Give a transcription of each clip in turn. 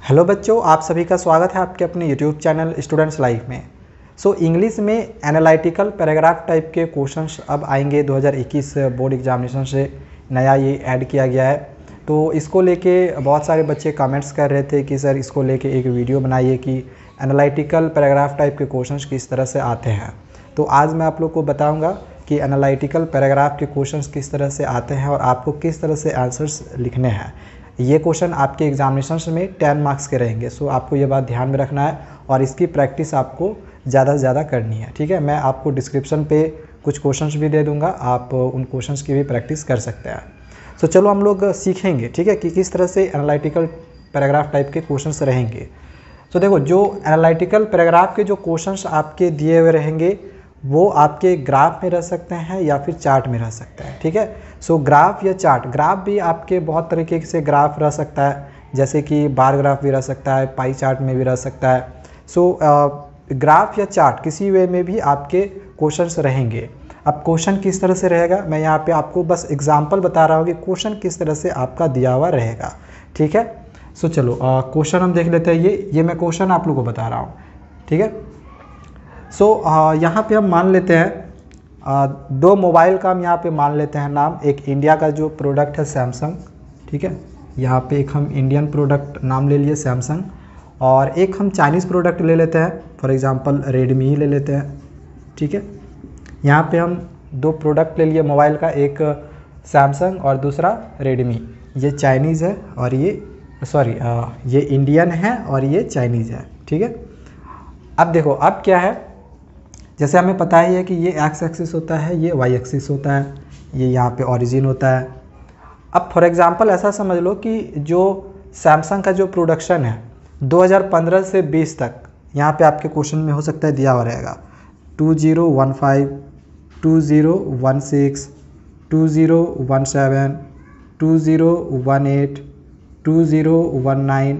Hello बच्चों, आप सभी का स्वागत है आपके अपने यूट्यूब चैनल स्टूडेंट्स लाइफ में। इंग्लिश में एनालिटिकल पैराग्राफ टाइप के क्वेश्चंस अब आएंगे 2021 बोर्ड एग्जामिनेशन से नया ये ऐड किया गया है। तो इसको लेके बहुत सारे बच्चे कमेंट्स कर रहे थे कि सर इसको लेके एक वीडियो बनाइए कि एनालिटिकल पैराग्राफ टाइप के क्वेश्चंस किस तरह से आते हैं। तो आज मैं आप लोग को बताऊँगा कि एनालिटिकल पैराग्राफ के क्वेश्चंस किस तरह से आते हैं और आपको किस तरह से आंसर्स लिखने हैं। ये क्वेश्चन आपके एग्जामिनेशन में 10 मार्क्स के रहेंगे। आपको ये बात ध्यान में रखना है और इसकी प्रैक्टिस आपको ज़्यादा से ज़्यादा करनी है। ठीक है, मैं आपको डिस्क्रिप्शन पे कुछ क्वेश्चंस भी दे दूंगा, आप उन क्वेश्चंस की भी प्रैक्टिस कर सकते हैं। चलो हम लोग सीखेंगे, ठीक है, कि किस तरह से एनालिटिकल पैराग्राफ टाइप के क्वेश्चंस रहेंगे। देखो, जो एनालिटिकल पैराग्राफ के जो क्वेश्चंस आपके दिए हुए रहेंगे वो आपके ग्राफ में रह सकते हैं या फिर चार्ट में रह सकते हैं। ठीक है, ग्राफ या चार्ट, ग्राफ भी आपके बहुत तरीके से ग्राफ रह सकता है, जैसे कि बार ग्राफ भी रह सकता है, पाई चार्ट में भी रह सकता है। ग्राफ या चार्ट किसी वे में भी आपके क्वेश्चंस रहेंगे। अब क्वेश्चन किस तरह से रहेगा, मैं यहाँ पे आपको बस एग्जांपल बता रहा हूँ कि क्वेश्चन किस तरह से आपका दिया हुआ रहेगा। ठीक है, चलो क्वेश्चन हम देख लेते हैं। ये मैं क्वेश्चन आप लोगों को बता रहा हूँ। ठीक है, यहाँ पे हम मान लेते हैं दो मोबाइल का हम यहाँ पे मान लेते हैं नाम। एक इंडिया का जो प्रोडक्ट है सैमसंग, ठीक है, यहाँ पे एक हम इंडियन प्रोडक्ट नाम ले लिए सैमसंग, और एक हम चाइनीज़ प्रोडक्ट ले लेते हैं, फॉर एग्जांपल रेडमी ही ले लेते हैं। ठीक है, यहाँ पे हम दो प्रोडक्ट ले लिए मोबाइल का, एक सैमसंग और दूसरा रेडमी। ये चाइनीज़ है और ये इंडियन है और ये चाइनीज़ है। ठीक है, अब देखो, अब क्या है, जैसे हमें पता ही है कि ये एक्स एक्सिस होता है, ये वाई एक्सिस होता है, ये यहाँ पे ओरिजिन होता है। अब फॉर एग्जांपल ऐसा समझ लो कि जो सैमसंग का जो प्रोडक्शन है 2015 से 20 तक, यहाँ पे आपके क्वेश्चन में हो सकता है दिया हुआ रहेगा 2015, 2016, 2017, 2018, 2019,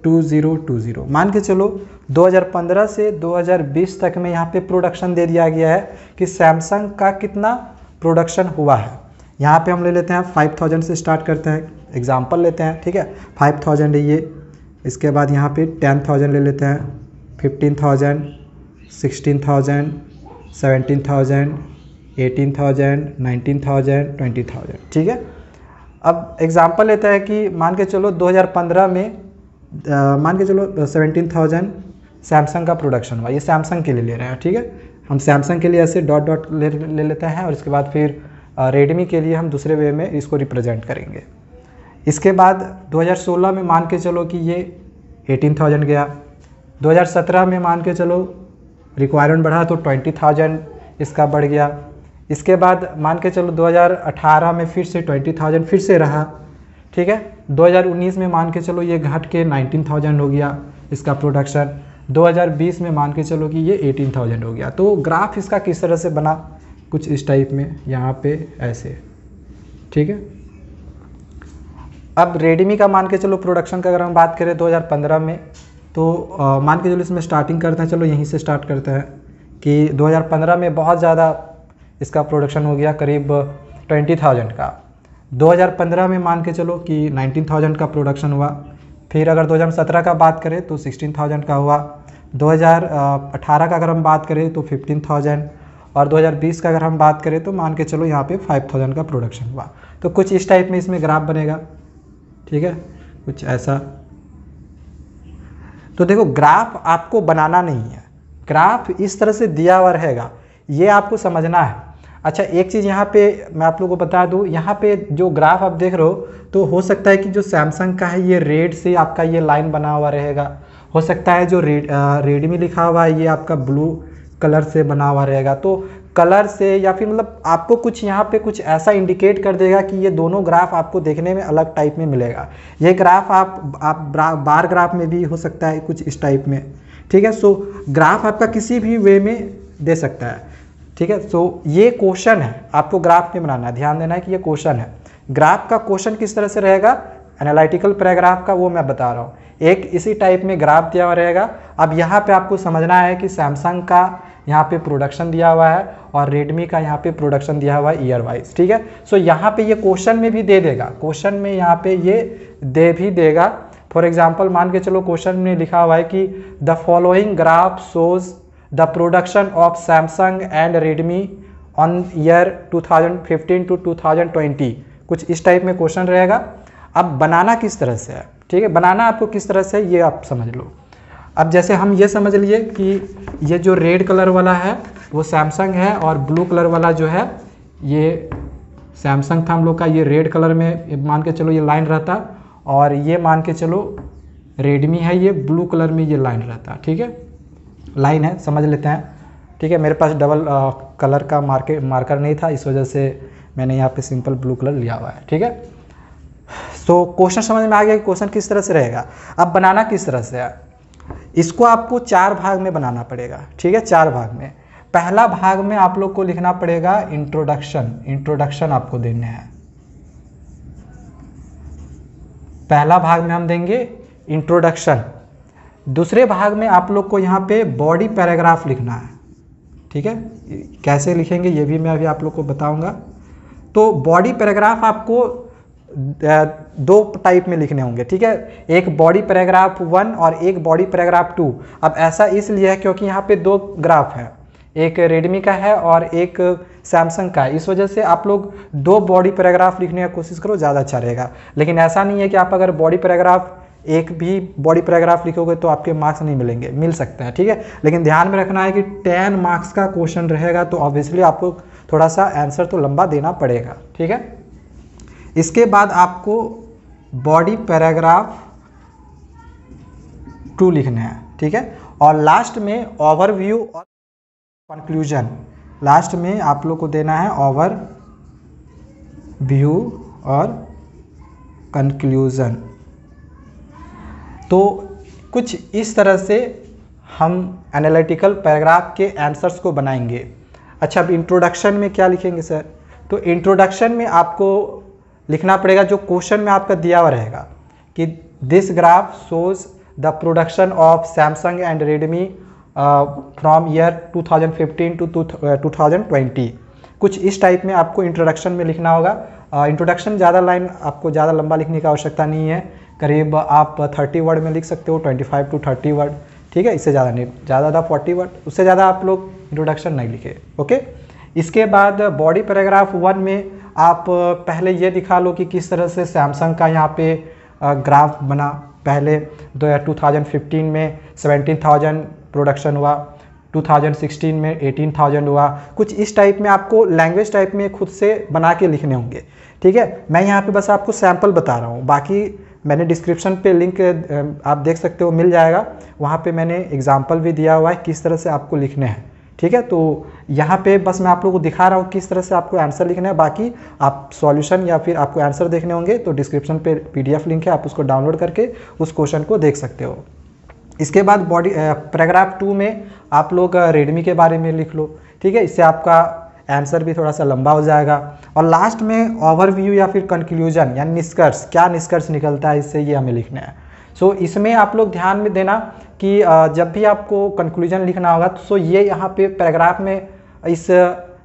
2020। मान के चलो 2015 से 2020 तक में यहाँ पे प्रोडक्शन दे दिया गया है कि सैमसंग का कितना प्रोडक्शन हुआ है। यहाँ पे हम ले लेते हैं 5000 से स्टार्ट करते हैं, एग्जांपल लेते हैं। ठीक है, 5000 है ये, इसके बाद यहाँ पे 10,000 ले लेते हैं, 15,000, 16,000, 17,000, 18,000, 19,000, 20,000। ठीक है, अब एग्जांपल लेते हैं कि मान के चलो 2015 में मान के चलो 17,000 सैमसंग का प्रोडक्शन हुआ। ये सैमसंग के लिए ले रहे हैं। ठीक है, हम सैमसंग के लिए ऐसे डॉट डॉट ले लेते हैं और इसके बाद फिर रेडमी के लिए हम दूसरे वे में इसको रिप्रेजेंट करेंगे। इसके बाद 2016 में मान के चलो कि ये 18,000 गया। 2017 में मान के चलो रिक्वायरमेंट बढ़ा तो 20,000 इसका बढ़ गया। इसके बाद मान के चलो 2018 में फिर से 20,000 फिर से रहा। ठीक है, 2019 में मान के चलो ये घट के 19,000 हो गया इसका प्रोडक्शन। 2020 में मान के चलो कि ये 18,000 हो गया। तो ग्राफ इसका किस तरह से बना, कुछ इस टाइप में, यहाँ पे ऐसे। ठीक है, अब रेडमी का मान के चलो प्रोडक्शन का अगर हम बात करें 2015 में, तो मान के चलो इसमें स्टार्टिंग करते हैं। चलो यहीं से स्टार्ट करते हैं कि 2015 में बहुत ज़्यादा इसका प्रोडक्शन हो गया, करीब 20,000 का। 2015 में मान के चलो कि 19,000 का प्रोडक्शन हुआ। फिर अगर 2017 का बात करें तो 16,000 का हुआ। 2018 का अगर हम बात करें तो 15,000, और 2020 का अगर हम बात करें तो मान के चलो यहाँ पे 5,000 का प्रोडक्शन हुआ। तो कुछ इस टाइप में इसमें ग्राफ बनेगा। ठीक है, कुछ ऐसा। तो देखो, ग्राफ आपको बनाना नहीं है, ग्राफ इस तरह से दिया हुआ रहेगा, ये आपको समझना है। अच्छा, एक चीज़ यहाँ पे मैं आप लोगों को बता दूँ, यहाँ पे जो ग्राफ आप देख रहे हो तो हो सकता है कि जो सैमसंग का है ये रेड से आपका ये लाइन बना हुआ रहेगा। हो सकता है जो रेडमी लिखा हुआ है ये आपका ब्लू कलर से बना हुआ रहेगा। तो कलर से या फिर मतलब आपको कुछ यहाँ पे कुछ ऐसा इंडिकेट कर देगा कि ये दोनों ग्राफ आपको देखने में अलग टाइप में मिलेगा। ये ग्राफ आप बार ग्राफ में भी हो सकता है कुछ इस टाइप में। ठीक है, ग्राफ आपका किसी भी वे में दे सकता है। ठीक है, ये क्वेश्चन है, आपको ग्राफ में बनाना है, ध्यान देना है कि ये क्वेश्चन है। ग्राफ का क्वेश्चन किस तरह से रहेगा एनालिटिकल पैराग्राफ का, वो मैं बता रहा हूँ। एक इसी टाइप में ग्राफ दिया हुआ रहेगा। अब यहाँ पे आपको समझना है कि सैमसंग का यहाँ पे प्रोडक्शन दिया हुआ है और रेडमी का यहाँ पे प्रोडक्शन दिया हुआ है ईयर वाइज। ठीक है, यहाँ पे ये क्वेश्चन में भी दे देगा, क्वेश्चन में यहाँ पे ये दे भी देगा। फॉर एग्जांपल मान के चलो क्वेश्चन में लिखा हुआ है कि the following graph shows the production of Samsung and Redmi on year 2015 to 2020, कुछ इस टाइप में क्वेश्चन रहेगा। अब बनाना किस तरह से है, ठीक है, बनाना आपको किस तरह से ये आप समझ लो। अब जैसे हम ये समझ लिए कि ये जो रेड कलर वाला है वो सैमसंग है और ब्लू कलर वाला जो है ये सैमसंग था हम लोग का, ये रेड कलर में मान के चलो ये लाइन रहता, और ये मान के चलो रेडमी है, ये ब्लू कलर में ये लाइन रहता, ठीक है, लाइन है, समझ लेते हैं, ठीक है। मेरे पास डबल कलर का मार्कर नहीं था, इस वजह से मैंने यहाँ पे सिंपल ब्लू कलर लिया हुआ है, ठीक है। तो क्वेश्चन समझ में आ गया कि क्वेश्चन किस तरह से रहेगा। अब बनाना किस तरह से है, इसको आपको 4 भाग में बनाना पड़ेगा, ठीक है, 4 भाग में। पहला भाग में आप लोग को लिखना पड़ेगा इंट्रोडक्शन आपको देने हैं। पहला भाग में हम देंगे इंट्रोडक्शन। दूसरे भाग में आप लोग को यहाँ पे बॉडी पैराग्राफ लिखना है, ठीक है, कैसे लिखेंगे ये भी मैं अभी आप लोग को बताऊंगा। तो बॉडी पैराग्राफ आपको 2 टाइप में लिखने होंगे, ठीक है, एक बॉडी पैराग्राफ 1 और एक बॉडी पैराग्राफ 2। अब ऐसा इसलिए है क्योंकि यहाँ पे 2 ग्राफ हैं, एक रेडमी का है और एक सैमसंग का है, इस वजह से आप लोग 2 बॉडी पैराग्राफ लिखने की कोशिश करो, ज़्यादा अच्छा रहेगा। लेकिन ऐसा नहीं है कि आप अगर बॉडी पैराग्राफ एक भी बॉडी पैराग्राफ लिखोगे तो आपके मार्क्स नहीं मिलेंगे, मिल सकते हैं, ठीक है। लेकिन ध्यान में रखना है कि 10 मार्क्स का क्वेश्चन रहेगा तो ऑब्वियसली आपको थोड़ा सा आंसर तो लंबा देना पड़ेगा, ठीक है। इसके बाद आपको बॉडी पैराग्राफ 2 लिखने हैं, ठीक है, और लास्ट में ओवरव्यू और कंक्लूजन, लास्ट में आप लोग को देना है ओवरव्यू और कंक्लूजन। तो कुछ इस तरह से हम एनालिटिकल पैराग्राफ के आंसर्स को बनाएंगे। अच्छा, अब इंट्रोडक्शन में क्या लिखेंगे सर, तो इंट्रोडक्शन में आपको लिखना पड़ेगा जो क्वेश्चन में आपका दिया हुआ रहेगा कि this graph shows the production of Samsung and Redmi from year 2015 to 2020, कुछ इस टाइप में आपको इंट्रोडक्शन में लिखना होगा। इंट्रोडक्शन ज़्यादा लाइन आपको ज़्यादा लंबा लिखने की आवश्यकता नहीं है, करीब आप 30 वर्ड में लिख सकते हो, 25 टू 30 वर्ड, ठीक है, इससे ज़्यादा नहीं, ज़्यादा 40 वर्ड, उससे ज़्यादा आप लोग इंट्रोडक्शन नहीं लिखे, ओके। इसके बाद बॉडी पैराग्राफ 1 में आप पहले ये दिखा लो कि किस तरह से सैमसंग का यहाँ पे ग्राफ बना। पहले 2015 में 17,000 प्रोडक्शन हुआ, 2016 में 18,000 हुआ, कुछ इस टाइप में आपको लैंग्वेज टाइप में खुद से बना के लिखने होंगे, ठीक है। मैं यहाँ पे बस आपको सैम्पल बता रहा हूँ, बाकी मैंने डिस्क्रिप्शन पे लिंक आप देख सकते हो, मिल जाएगा, वहाँ पे मैंने एग्जाम्पल भी दिया हुआ है किस तरह से आपको लिखने हैं, ठीक है। तो यहाँ पे बस मैं आप लोगों को दिखा रहा हूँ किस तरह से आपको आंसर लिखना है, बाकी आप सॉल्यूशन या फिर आपको आंसर देखने होंगे तो डिस्क्रिप्शन पे PDF लिंक है, आप उसको डाउनलोड करके उस क्वेश्चन को देख सकते हो। इसके बाद बॉडी पैराग्राफ 2 में आप लोग रेडमी के बारे में लिख लो, ठीक है, इससे आपका आंसर भी थोड़ा सा लंबा हो जाएगा। और लास्ट में ओवरव्यू या फिर कंक्लूजन यानी निष्कर्ष, क्या निष्कर्ष निकलता है इससे, ये हमें लिखना है। सो इसमें आप लोग ध्यान में देना कि जब भी आपको कंक्लूजन लिखना होगा तो ये यहाँ पे पैराग्राफ में, इस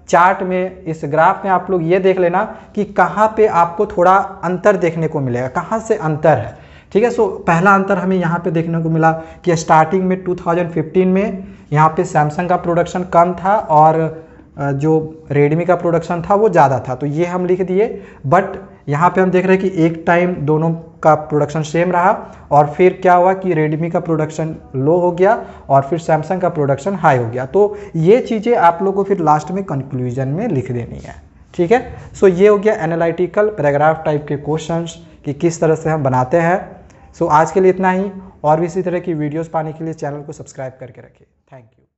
चार्ट में, इस ग्राफ में आप लोग ये देख लेना कि कहाँ पे आपको थोड़ा अंतर देखने को मिलेगा, कहाँ से अंतर है, ठीक है। सो पहला अंतर हमें यहाँ पे देखने को मिला कि स्टार्टिंग में 2015 में यहाँ पे सैमसंग का प्रोडक्शन कम था और जो रेडमी का प्रोडक्शन था वो ज़्यादा था, तो ये हम लिख दिए। बट यहाँ पे हम देख रहे हैं कि एक टाइम दोनों का प्रोडक्शन सेम रहा और फिर क्या हुआ कि रेडमी का प्रोडक्शन लो हो गया और फिर सैमसंग का प्रोडक्शन हाई हो गया। तो ये चीज़ें आप लोगों को फिर लास्ट में कंक्लूजन में लिख देनी है, ठीक है। सो ये हो गया एनालिटिकल पैराग्राफ टाइप के क्वेश्चंस कि किस तरह से हम बनाते हैं। सो आज के लिए इतना ही, और भी इसी तरह की वीडियोस पाने के लिए चैनल को सब्सक्राइब करके रखिए। Thank you.